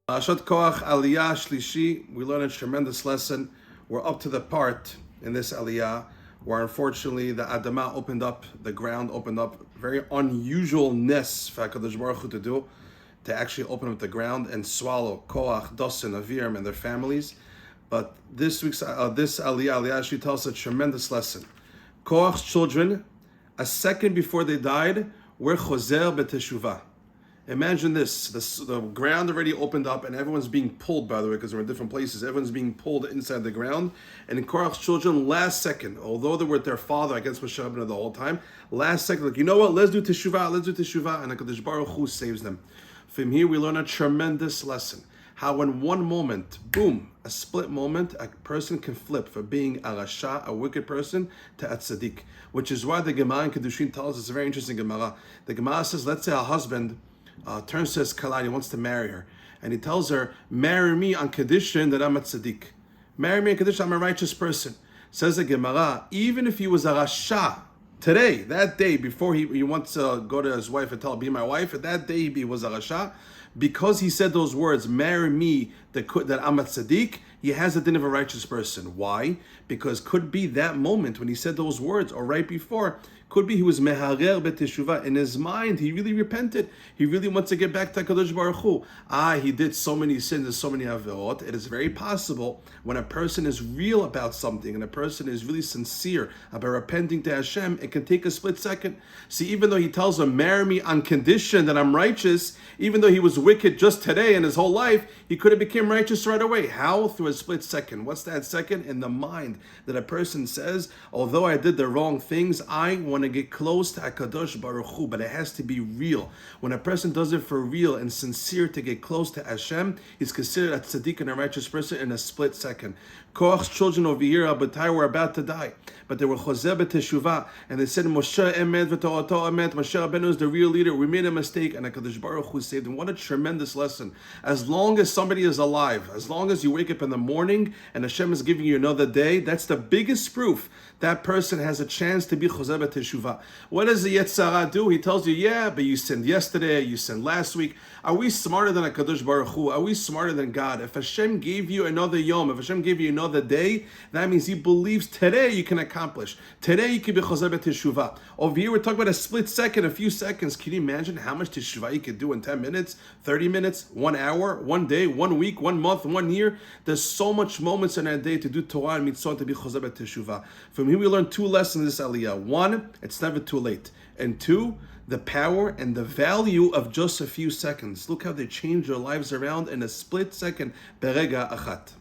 Ashat Korach Aliyah Shlishi, we learn a tremendous lesson. We're up to the part in this Aliyah where unfortunately the Adamah opened up, the ground opened up. Very unusual nes for HaKadosh Baruch Hu to do, to actually open up the ground and swallow Korach, Dosan, Aviram, and their families. But this week's this Aliyah actually tells us a tremendous lesson. Korach's children, a second before they died, were chozer b'teshuvah. Imagine this, the ground already opened up and everyone's being pulled, by the way, because we're in different places. Everyone's being pulled inside the ground. And in Korach's children, last second, although they were with their father against Moshe Rabbeinu the whole time, last second, like, you know what, let's do teshuvah, and HaKadosh Baruch Hu saves them. From here, we learn a tremendous lesson. How in one moment, boom, a split moment, a person can flip from being a rasha, a wicked person, to a tzaddik. Which is why the Gemara in Kedushin tells us, a very interesting Gemara. The Gemara says, let's say a husband turns to his kallah, he wants to marry her. And he tells her, marry me on condition that I'm a tzaddik. Marry me on condition I'm a righteous person. Says the Gemara, even if he was a rasha, today, that day, before he wants to go to his wife and tell her, be my wife, that day he was a rasha, because he said those words, marry me, that I'm a tzaddik, he has a din of a righteous person. Why? Because could be that moment when he said those words, or right before, could be he was meharer b'teshuvah. In his mind, he really repented. He really wants to get back to HaKadosh Baruch Hu. He did so many sins and so many averot. It is very possible when a person is real about something and a person is really sincere about repenting to Hashem, it can take a split second. See, even though he tells him, marry me on condition that I'm righteous, even though he was wicked just today in his whole life, he could have become righteous right away. How? Through a split second. What's that second? In the mind that a person says, although I did the wrong things, I want to get close to HaKadosh Baruch Hu, but it has to be real. When a person does it for real and sincere to get close to Hashem, he's considered a tzaddik and a righteous person in a split second. Korach's children over here, Abatai, were about to die, but they were chozer b'teshuvah, and they said, Moshe emet v'torato emet, Moshe Rabbeinu is the real leader, we made a mistake, and HaKadosh Baruch Hu saved them. What a tremendous lesson. As long as somebody is alive, as long as you wake up in the morning and Hashem is giving you another day, that's the biggest proof that person has a chance to be chozer b'teshuvah. What does the Yetzer Hara do? He tells you, yeah, but you sinned yesterday, you sinned last week. Are we smarter than HaKadosh Baruch Hu? Are we smarter than God? If Hashem gave you another yom, if Hashem gave you another day, that means He believes today you can accomplish. Today you can be chozer b'teshuvah. Over here we're talking about a split second, a few seconds. Can you imagine how much teshuvah you could do in 10 minutes, 30 minutes, 1 hour, 1 day, 1 week, 1 month, 1 year? There's so much moments in our day to do Torah and mitzvot, to be chozer b'teshuvah. From here we learn 2 lessons in this aliyah. 1, it's never too late. And 2, the power and the value of just a few seconds. Look how they change their lives around in a split second. Berega achat.